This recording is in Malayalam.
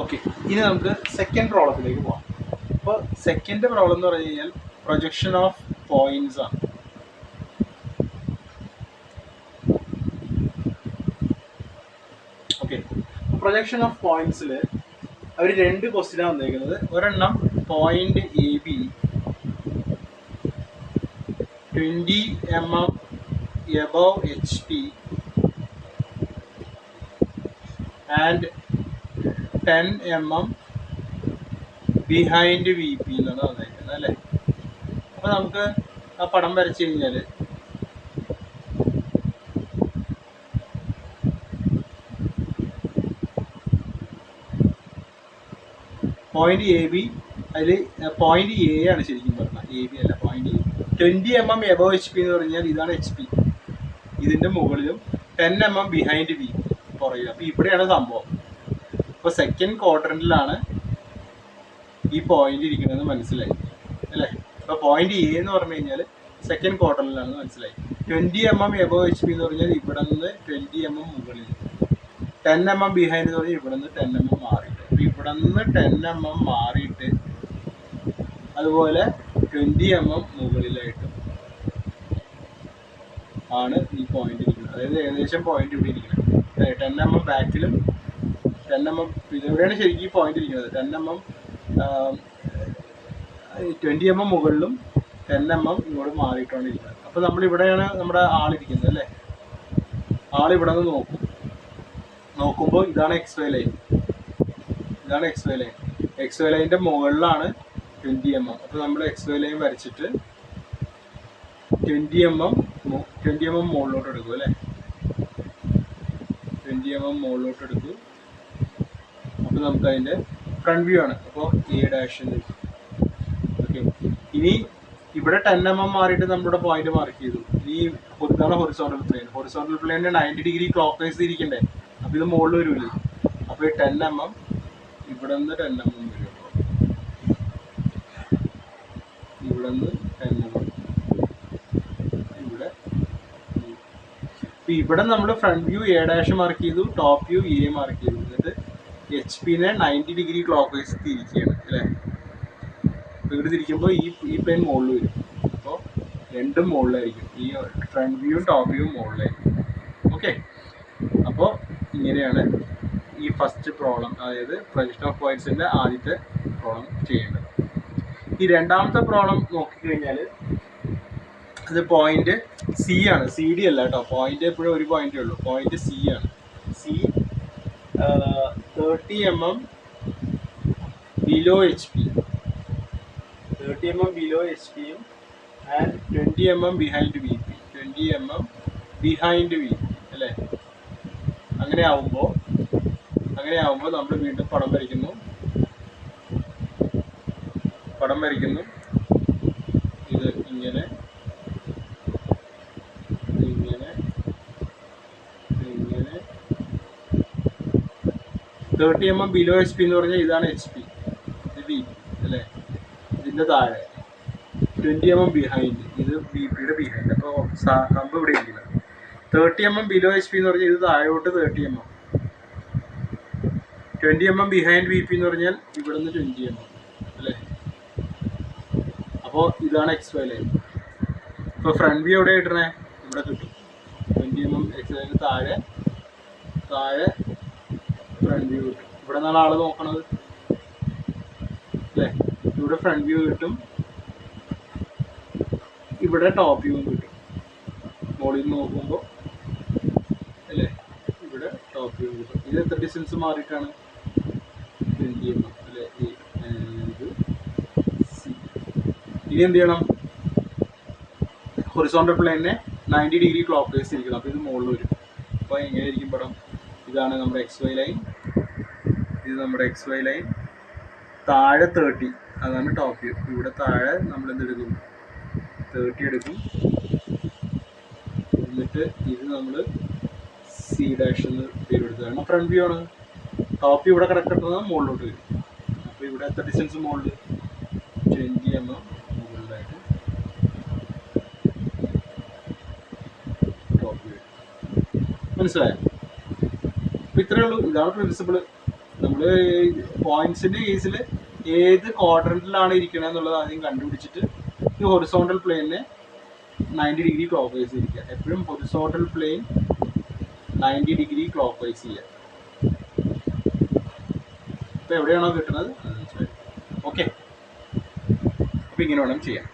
ഓക്കെ, ഇനി നമുക്ക് സെക്കൻഡ് പ്രോബ്ലത്തിലേക്ക് പോകാം. അപ്പോൾ സെക്കൻഡ് പ്രോബ്ലം എന്ന് പറഞ്ഞു കഴിഞ്ഞാൽ പ്രൊജക്ഷൻ ഓഫ് പോയിന്റ്സ് ആണ്. ഓക്കെ, പ്രൊജക്ഷൻ ഓഫ് പോയിന്റ്സിൽ അവർ രണ്ട് ക്വസ്റ്റ്യനാണ് വന്നിരിക്കുന്നത്. ഒരെണ്ണം point A B 20 mm above HP and 10 mm behind V P എന്നാണ് വന്നിരിക്കുന്നത് അല്ലേ. അപ്പോൾ നമുക്ക് ആ പടം വരച്ചു കഴിഞ്ഞാൽ പോയിന്റ് എ ബി, അതിൽ പോയിന്റ് എ ആണ് ശരിക്കും പറഞ്ഞാൽ, എ ബി അല്ല, point A. 20 mm above HP എന്ന് പറഞ്ഞാൽ ഇതാണ് HP, ഇതിൻ്റെ മുകളിലും 10 mm ബിഹൈൻഡ് വി പുറകിൽ. അപ്പോൾ ഇവിടെയാണ് സംഭവം. അപ്പോൾ സെക്കൻഡ് ക്വാഡ്രന്റിലാണ് ഈ പോയിന്റ് ഇരിക്കുന്നത് മനസ്സിലായി അല്ലേ. അപ്പോൾ പോയിന്റ് എ എന്ന് പറഞ്ഞു കഴിഞ്ഞാൽ സെക്കൻഡ് ക്വാഡ്രന്റിലാണ് മനസ്സിലായി. 20 mm എബവ് HP എന്ന് പറഞ്ഞാൽ ഇവിടെ നിന്ന് 20 mm മുകളിൽ, 10 mm ബിഹൈൻഡ് എന്ന് പറഞ്ഞാൽ ഇവിടെ നിന്ന് 10 mm മാറിയിട്ട്. അപ്പോൾ ഇവിടെ നിന്ന് 10 mm മാറിയിട്ട് അതുപോലെ 20 mm മുകളിലായിട്ടും ആണ് ഈ പോയിന്റ് ഇരിക്കുന്നത്. അതായത് ഏകദേശം പോയിന്റ് ഇവിടെ ഇരിക്കുന്നത് 10 mm ബാക്കിലും 10 mm ഇതെവിടെയാണ് ശരിക്കും ഈ പോയിന്റ് ഇരിക്കുന്നത്. 10 mm 20 mm മുകളിലും 10 mm ഇങ്ങോട്ട് മാറിയിട്ടാണ് ഇരിക്കുന്നത്. അപ്പോൾ നമ്മളിവിടെയാണ് നമ്മുടെ ആളിരിക്കുന്നത് അല്ലേ. ആളിവിടെ നിന്ന് നോക്കുമ്പോൾ ഇതാണ് XY ലൈൻ, ഇതാണ് XY ലൈൻ. XY ലൈനിൻ്റെ മുകളിലാണ് 20 mm. അപ്പോൾ നമ്മൾ XY ലൈൻ വരച്ചിട്ട് 20 mm മുകളിലോട്ട് എടുക്കും അല്ലേ. 20 mm മുകളിലോട്ട് എടുക്കും. അപ്പോൾ നമുക്ക് അതിൻ്റെ ഫ്രണ്ട് വ്യൂ ആണ്. അപ്പോൾ A' ഓക്കെ. ഇനി ഇവിടെ 10 mm മാറിയിട്ട് നമ്മുടെ പോയിന്റ് മാർക്ക് ചെയ്തു. ഇനി ഇതാണ് ഹൊറിസോണ്ടൽ പ്ലെയിൻ. ഹൊറിസോണ്ടൽ പ്ലെയിനിന് 90 ഡിഗ്രി ക്ലോക്ക് വൈസ് ഇരിക്കണ്ടേ. അപ്പോൾ ഇത് മുകളിൽ വരില്ല. അപ്പോൾ ഈ 10 mm ഇവിടെ നിന്ന് 10 mm വരും. ഇവിടെ നിന്ന് 10 mm ഇവിടെ. അപ്പോൾ ഇവിടെ നമ്മൾ ഫ്രണ്ട് വ്യൂ A' മാർക്ക് ചെയ്തു, ടോപ്പ് വ്യൂ A മാർക്ക് ചെയ്തു. എന്നിട്ട് HP-നെ 90 ഡിഗ്രി ക്ലോക്ക് വൈസ് തിരിക്കുകയാണ് അല്ലേ. അപ്പോൾ ഇവിടെ തിരിക്കുമ്പോൾ ഈ പ്ലെയിൻ മുകളിൽ വരും. അപ്പോൾ രണ്ടും മുകളിലായിരിക്കും. ഈ ഫ്രണ്ട് വ്യൂവും ടോപ്പ് വ്യൂവും മുകളിലായിരിക്കും. ഓക്കെ, അപ്പോൾ ഇങ്ങനെയാണ് ഈ ഫസ്റ്റ് പ്രോബ്ലം, അതായത് പ്രൊജക്ഷൻ ഓഫ് പോയിന്റ്സിൻ്റെ ആദ്യത്തെ പ്രോബ്ലം ചെയ്യേണ്ടത്. ഈ രണ്ടാമത്തെ പ്രോബ്ലം നോക്കിക്കഴിഞ്ഞാൽ അത് പോയിന്റ് സി ആണ്, CD അല്ല കേട്ടോ. പോയിന്റ് എപ്പോഴും ഒരു പോയിന്റേ ഉള്ളൂ. പോയിന്റ് C ആണ്. C 30 mm below HP, 30 mm below HP-യും and 20 mm behind VP, 20 mm behind VP അല്ലേ. അങ്ങനെ ആവുമ്പോൾ നമ്മൾ വീണ്ടും പടം വരയ്ക്കുന്നു. ഇത് ഇങ്ങനെ 30 mm ബിലോ HP എന്ന് പറഞ്ഞാൽ ഇതാണ് HP, ഇത് VP അല്ലേ. ഇതിൻ്റെ താഴെ 20 mm ബിഹൈൻഡ്, ഇത് VP-യുടെ ബിഹൈൻഡ്. അപ്പോൾ കമ്പ് ഇവിടെ ഇരിക്കുന്നത് 30 mm ബിലോ HP എന്ന് പറഞ്ഞാൽ ഇത് താഴോട്ട് 30 mm, 20 mm ബിഹൈൻഡ് VP എന്ന് പറഞ്ഞാൽ ഇവിടെ നിന്ന് 20 mm അല്ലേ. അപ്പോൾ ഇതാണ് XY ലൈൻ. ഇപ്പോൾ ഫ്രണ്ട് വ്യൂ എവിടെ കിട്ടണേ, ഇവിടെ കിട്ടും. 20 mm XY ലൈന് താഴെ ഫ്രണ്ട് വ്യൂ കിട്ടും. ഇവിടെ നിന്നാണ് ആൾ നോക്കണത് അല്ലേ. ഇവിടെ ഫ്രണ്ട് വ്യൂ കിട്ടും, ഇവിടെ ടോപ്പ് വ്യൂ കിട്ടും. മോളിൽ നോക്കുമ്പോൾ അല്ലേ, ഇവിടെ ടോപ്പ് വ്യൂ കിട്ടും. ഇത് എത്ര ഡിസ്റ്റൻസ് മാറിയിട്ടാണ്, 20 mm അല്ലേ. ഇത് C. ഇനി എന്ത് ചെയ്യണം, ഹൊറിസോണ്ടൽ പ്ലെയിനെ 90 ഡിഗ്രി ക്ലോക്ക് വൈസ് ഇരിക്കണം. അപ്പോൾ ഇത് മുകളിൽ വരും. അപ്പോൾ എങ്ങനെ ഇരിക്കും പടം, ഇതാണ് നമ്മുടെ XY ലൈൻ, ഇത് നമ്മുടെ XY ലൈൻ, താഴെ 30 അതാണ് ടോപ്പ് വ്യൂ. ഇവിടെ താഴെ നമ്മൾ എന്തെടുക്കും, 30 എടുക്കും. എന്നിട്ട് ഇത് നമ്മൾ C' എന്ന് പേരെടുത്തതാണ്. ഫ്രണ്ട് വ്യൂ ആണ്. ടോപ്പ് വ്യൂ ഇവിടെ കിടക്കുന്നത് മുകളിലോട്ട് വരും. അപ്പോൾ ഇവിടെ എത്ര ഡിസ്റ്റൻസ് മുകളിൽ, 20 mm മുകളിലായിട്ട് ടോപ്പ് വ്യൂ. മനസ്സിലായോ? അപ്പോൾ ഇത്രയേ ഉള്ളൂ. ഇതാണ് പ്രിൻസിപ്പിൾ. നമ്മൾ നമ്മൾ പോയിന്റ്സിന്റെ കേസിൽ ഏത് ക്വാഡ്രന്റിലാണ് ഇരിക്കണത് എന്നുള്ളത് ആദ്യം കണ്ടുപിടിച്ചിട്ട് ഈ ഹൊറിസോണ്ടൽ പ്ലെയിനെ 90 ഡിഗ്രി ക്ലോക്ക് വൈസ് ഇരിക്കുക. എപ്പോഴും horizontal plane 90 degree clock vice ചെയ്യുക. ഇപ്പൊ എവിടെയാണോ കിട്ടുന്നത് ഓക്കെ, അപ്പൊ ഇങ്ങനെ വേണം ചെയ്യാം.